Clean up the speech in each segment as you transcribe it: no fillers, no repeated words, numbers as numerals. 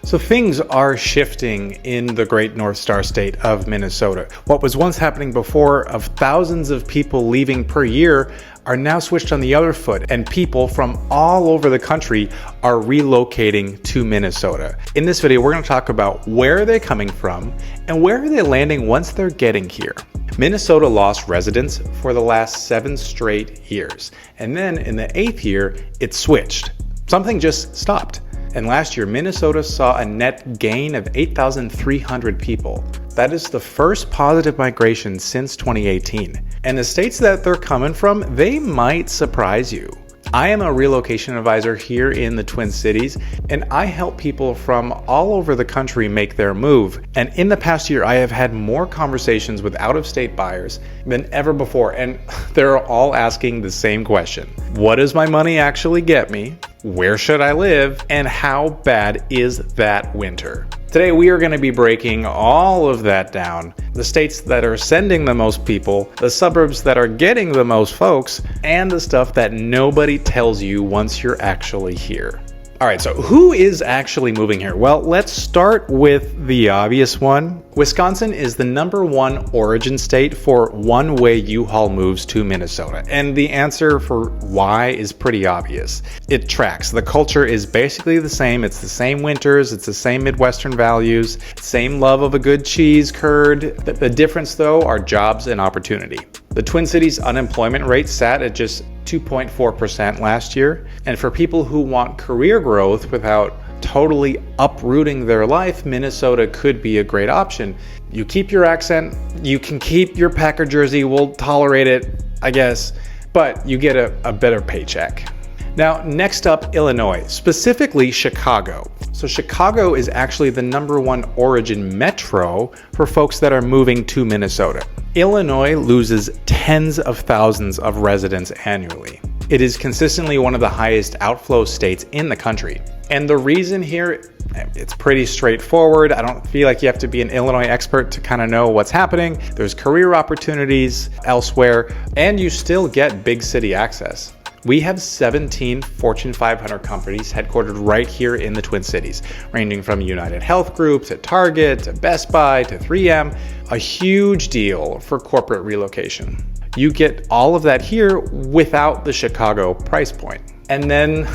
So things are shifting in the great North Star state of Minnesota. What was once happening before of thousands of people leaving per year are now switched on the other foot, and people from all over the country are relocating to Minnesota. In this video, we're going to talk about where they're coming from and where are they landing once they're getting here. Minnesota lost residents for the last 7 straight years, and then in the 8th year, it switched. Something just stopped. And last year, Minnesota saw a net gain of 8,300 people. That is the first positive migration since 2018. And the states that they're coming from, they might surprise you. I am a relocation advisor here in the Twin Cities, and I help people from all over the country make their move. And in the past year, I have had more conversations with out-of-state buyers than ever before, and they're all asking the same question. What does my money actually get me? Where should I live? And how bad is that winter? Today, we are going to be breaking all of that down. The states that are sending the most people, the suburbs that are getting the most folks, and the stuff that nobody tells you once you're actually here. All right, so who is actually moving here? Well, let's start with the obvious one. Wisconsin is the #1 origin state for one-way U-Haul moves to Minnesota. And the answer for why is pretty obvious. It tracks. The culture is basically the same. It's the same winters. It's the same Midwestern values. Same love of a good cheese curd. The difference, though, are jobs and opportunity. The Twin Cities unemployment rate sat at just 2.4% last year. And for people who want career growth without totally uprooting their life, Minnesota could be a great option. You keep your accent, you can keep your Packer jersey, we'll tolerate it, I guess, but you get a better paycheck. Now, next up, Illinois, specifically Chicago. So Chicago is actually the #1 origin metro for folks that are moving to Minnesota. Illinois loses tens of thousands of residents annually. It is consistently one of the highest outflow states in the country. And the reason here, it's pretty straightforward. I don't feel like you have to be an Illinois expert to kind of know what's happening. There's career opportunities elsewhere, and you still get big city access. We have 17 Fortune 500 companies headquartered right here in the Twin Cities, ranging from United Health Group to Target to Best Buy to 3M, a huge deal for corporate relocation. You get all of that here without the Chicago price point. And then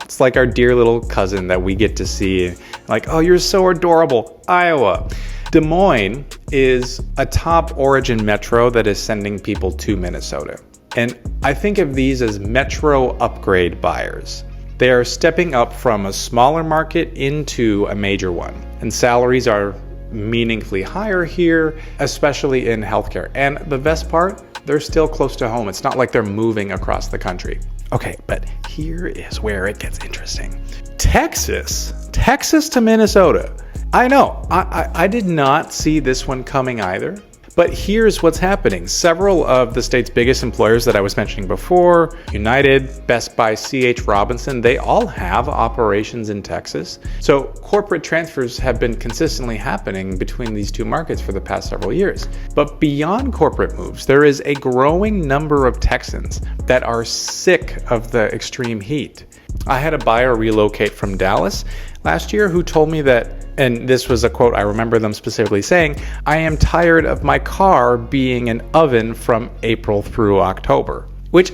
it's like our dear little cousin that we get to see, like, oh, you're so adorable, Iowa. Des Moines is a top origin metro that is sending people to Minnesota. And I think of these as metro upgrade buyers. They are stepping up from a smaller market into a major one. And salaries are meaningfully higher here, especially in healthcare. And the best part, they're still close to home. It's not like they're moving across the country. Okay, but here is where it gets interesting. Texas to Minnesota. I know, I did not see this one coming either. But here's what's happening. Several of the state's biggest employers that I was mentioning before, United, Best Buy, C.H. Robinson, they all have operations in Texas. So corporate transfers have been consistently happening between these two markets for the past several years. But beyond corporate moves, there is a growing number of Texans that are sick of the extreme heat. I had a buyer relocate from Dallas last year who told me that, and this was a quote, I remember them specifically saying, "I am tired of my car being an oven from April through October." Which,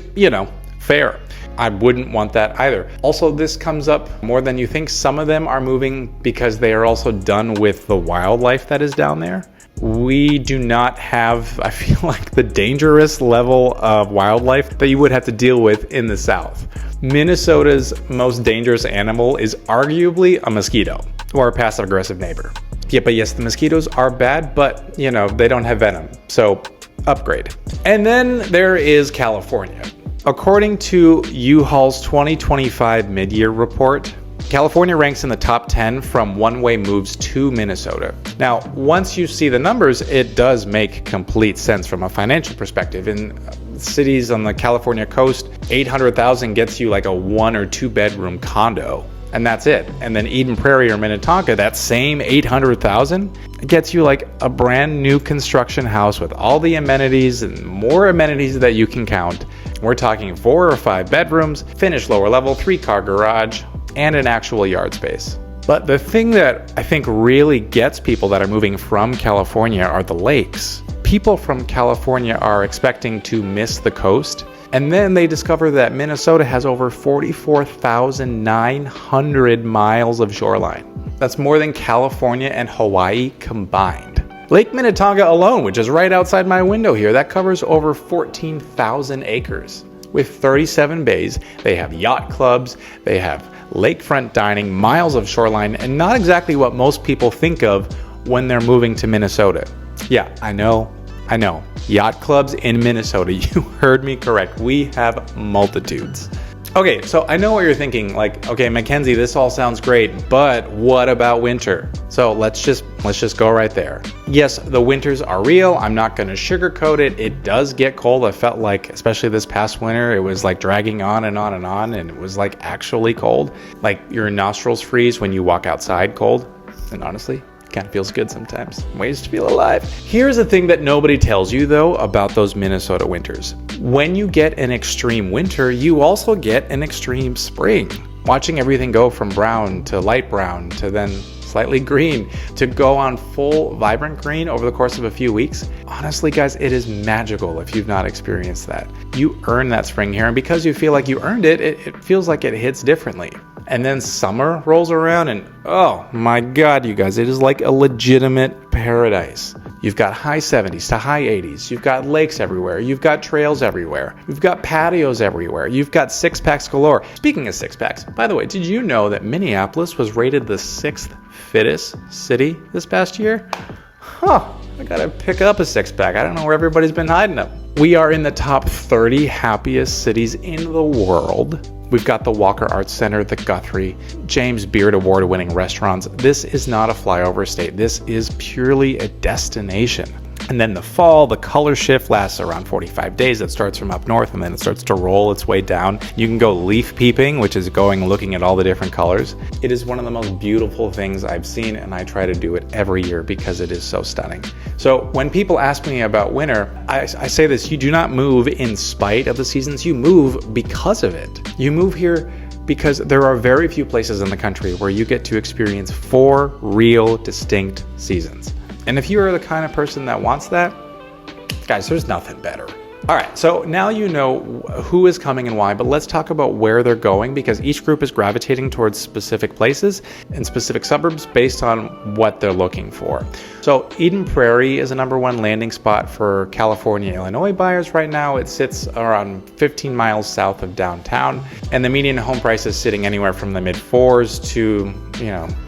fair. I wouldn't want that either. Also, this comes up more than you think. Some of them are moving because they are also done with the wildlife that is down there. We do not have, I feel like, the dangerous level of wildlife that you would have to deal with in the South. Minnesota's most dangerous animal is arguably a mosquito or a passive-aggressive neighbor. Yeah, but yes, the mosquitoes are bad, but, they don't have venom, so upgrade. And then there is California. According to U-Haul's 2025 mid-year report, California ranks in the top 10 from one-way moves to Minnesota. Now, once you see the numbers, it does make complete sense from a financial perspective. In cities on the California coast, 800,000 gets you like a 1 or 2 bedroom condo, and that's it. And then Eden Prairie or Minnetonka, that same 800,000 gets you like a brand new construction house with all the amenities and more amenities that you can count. We're talking 4 or 5 bedrooms, finished lower level, 3-car garage, and an actual yard space. But the thing that I think really gets people that are moving from California are the lakes. People from California are expecting to miss the coast, and then they discover that Minnesota has over 44,900 miles of shoreline. That's more than California and Hawaii combined. Lake Minnetonka alone, which is right outside my window here, that covers over 14,000 acres. With 37 bays, they have yacht clubs, they have lakefront dining, miles of shoreline, and not exactly what most people think of when they're moving to Minnesota. Yeah, I know. Yacht clubs in Minnesota, you heard me correct. We have multitudes. Okay, so I know what you're thinking, like, okay, Mackenzie, this all sounds great, but what about winter? So let's just go right there. Yes, the winters are real. I'm not going to sugarcoat it. It does get cold. I felt like, especially this past winter, it was like dragging on and on and on, and it was like actually cold. Like your nostrils freeze when you walk outside cold. And honestly, kind of feels good sometimes. Ways to feel alive. Here's the thing that nobody tells you though about those Minnesota winters. When you get an extreme winter, you also get an extreme spring. Watching everything go from brown to light brown to then slightly green to go on full vibrant green over the course of a few weeks. Honestly, guys, it is magical if you've not experienced that. You earn that spring here, and because you feel like you earned it, it feels like it hits differently. And then summer rolls around and oh my God, you guys, it is like a legitimate paradise. You've got high 70s to high 80s. You've got lakes everywhere. You've got trails everywhere. You've got patios everywhere. You've got six-packs galore. Speaking of six-packs, by the way, did you know that Minneapolis was rated the 6th fittest city this past year? Huh, I gotta pick up a six-pack. I don't know where everybody's been hiding them. We are in the top 30 happiest cities in the world. We've got the Walker Arts Center, the Guthrie, James Beard Award-winning restaurants. This is not a flyover state. This is purely a destination. And then the fall, the color shift lasts around 45 days. It starts from up north and then it starts to roll its way down. You can go leaf peeping, which is going looking at all the different colors. It is one of the most beautiful things I've seen, and I try to do it every year because it is so stunning. So when people ask me about winter, I say this: you do not move in spite of the seasons, you move because of it. You move here because there are very few places in the country where you get to experience 4 real distinct seasons. And if you are the kind of person that wants that, guys, there's nothing better. All right, so now you know who is coming and why, but let's talk about where they're going, because each group is gravitating towards specific places and specific suburbs based on what they're looking for. So Eden Prairie is a #1 landing spot for California, Illinois buyers right now. It sits around 15 miles south of downtown, and the median home price is sitting anywhere from the mid-4s to,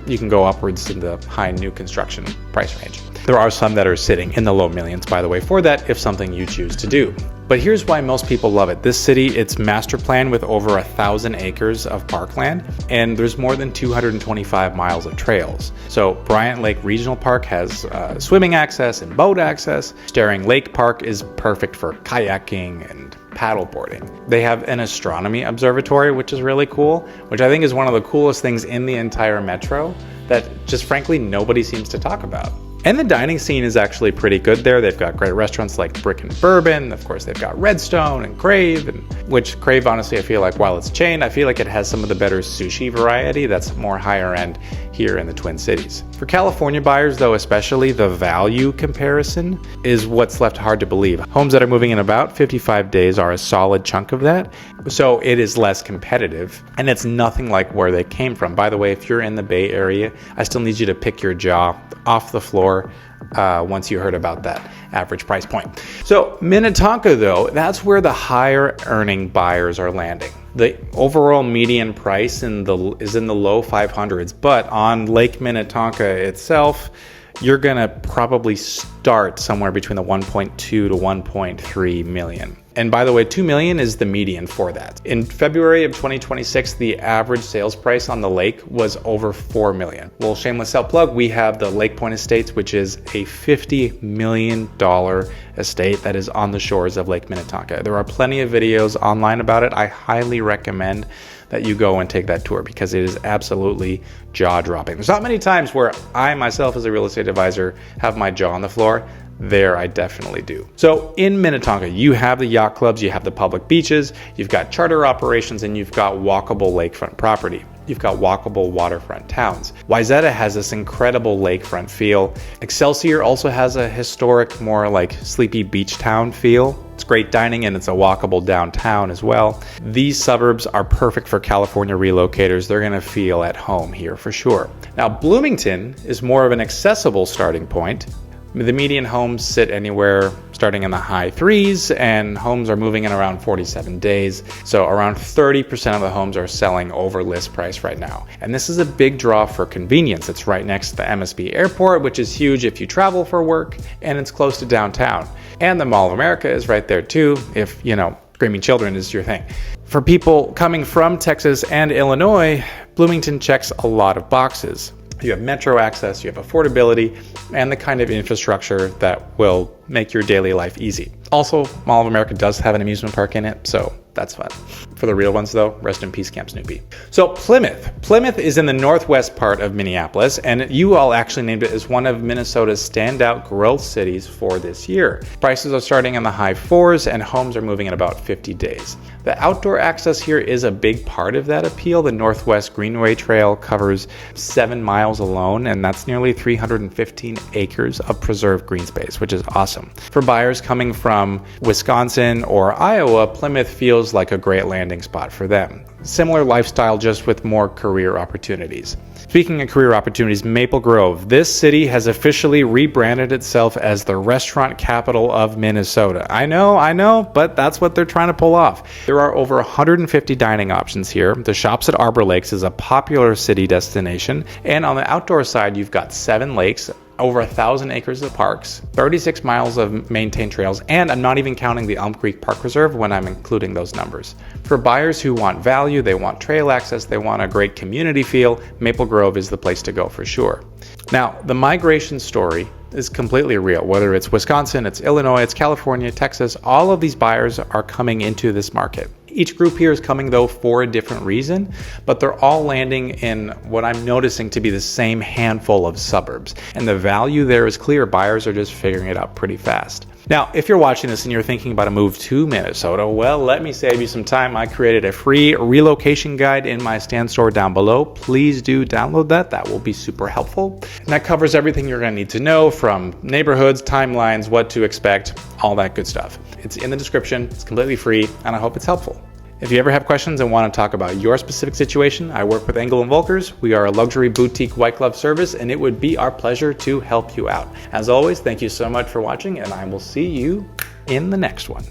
you can go upwards in the high new construction price range. There are some that are sitting in the low millions, by the way, for that if something you choose to do. But here's why most people love it. This city, it's master planned with over 1,000 acres of parkland, and there's more than 225 miles of trails. So Bryant Lake Regional Park has swimming access and boat access. Staring Lake Park is perfect for kayaking and paddleboarding. They have an astronomy observatory, which is really cool, which I think is one of the coolest things in the entire metro that just frankly nobody seems to talk about. And the dining scene is actually pretty good there. They've got great restaurants like Brick and Bourbon. Of course, they've got Redstone and Crave, which Crave, honestly, I feel like while it's chain, I feel like it has some of the better sushi variety that's more higher end here in the Twin Cities. For California buyers, though, especially, the value comparison is what's left hard to believe. Homes that are moving in about 55 days are a solid chunk of that. So it is less competitive, and it's nothing like where they came from. By the way, if you're in the Bay Area, I still need you to pick your jaw off the floor once you heard about that average price point. So Minnetonka, though, that's where the higher earning buyers are landing. The overall median price is in the low 500s, but on Lake Minnetonka itself, you're gonna probably start somewhere between the 1.2 to 1.3 million. And by the way, 2 million is the median for that. In February of 2026, the average sales price on the lake was over 4 million. Well, shameless self-plug, we have the Lake Point Estates, which is a $50 million estate that is on the shores of Lake Minnetonka. There are plenty of videos online about it. I highly recommend that you go and take that tour because it is absolutely jaw-dropping. There's not many times where I myself as a real estate advisor have my jaw on the floor. There, I definitely do. So in Minnetonka, you have the yacht clubs, you have the public beaches, you've got charter operations, and you've got walkable lakefront property. You've got walkable waterfront towns. Wayzata has this incredible lakefront feel. Excelsior also has a historic, more like sleepy beach town feel. It's great dining and it's a walkable downtown as well. These suburbs are perfect for California relocators. They're gonna feel at home here for sure. Now, Bloomington is more of an accessible starting point. The median homes sit anywhere starting in the high threes, and homes are moving in around 47 days. So around 30% of the homes are selling over list price right now. And this is a big draw for convenience. It's right next to the MSP airport, which is huge if you travel for work, and it's close to downtown. And the Mall of America is right there too, if, screaming children is your thing. For people coming from Texas and Illinois, Bloomington checks a lot of boxes. You have metro access, you have affordability, and the kind of infrastructure that will make your daily life easy. Also, Mall of America does have an amusement park in it, so that's fun. For the real ones though, rest in peace, Camp Snoopy. So Plymouth. Plymouth is in the northwest part of Minneapolis, and you all actually named it as one of Minnesota's standout growth cities for this year. Prices are starting in the high fours, and homes are moving in about 50 days. The outdoor access here is a big part of that appeal. The Northwest Greenway Trail covers 7 miles alone, and that's nearly 315 acres of preserved green space, which is awesome. For buyers coming from Wisconsin or Iowa, Plymouth feels like a great landing spot for them. Similar lifestyle, just with more career opportunities. Speaking of career opportunities, Maple Grove. This city has officially rebranded itself as the restaurant capital of Minnesota. I know, but that's what they're trying to pull off. There are over 150 dining options here. The Shops at Arbor Lakes is a popular city destination. And on the outdoor side, you've got 7 lakes, over 1,000 acres of parks, 36 miles of maintained trails, and I'm not even counting the Elm Creek Park Reserve when I'm including those numbers. For buyers who want value, they want trail access, they want a great community feel, Maple Grove is the place to go for sure. Now, the migration story is completely real. Whether it's Wisconsin, it's Illinois, it's California, Texas, all of these buyers are coming into this market. Each group here is coming though for a different reason, but they're all landing in what I'm noticing to be the same handful of suburbs. And the value there is clear. Buyers are just figuring it out pretty fast. Now, if you're watching this and you're thinking about a move to Minnesota, well, let me save you some time. I created a free relocation guide in my Stan store down below. Please do download that. That will be super helpful. And that covers everything you're going to need to know, from neighborhoods, timelines, what to expect, all that good stuff. It's in the description. It's completely free, and I hope it's helpful. If you ever have questions and want to talk about your specific situation, I work with Engel Völkers. We are a luxury boutique white glove service, and it would be our pleasure to help you out. As always, thank you so much for watching, and I will see you in the next one.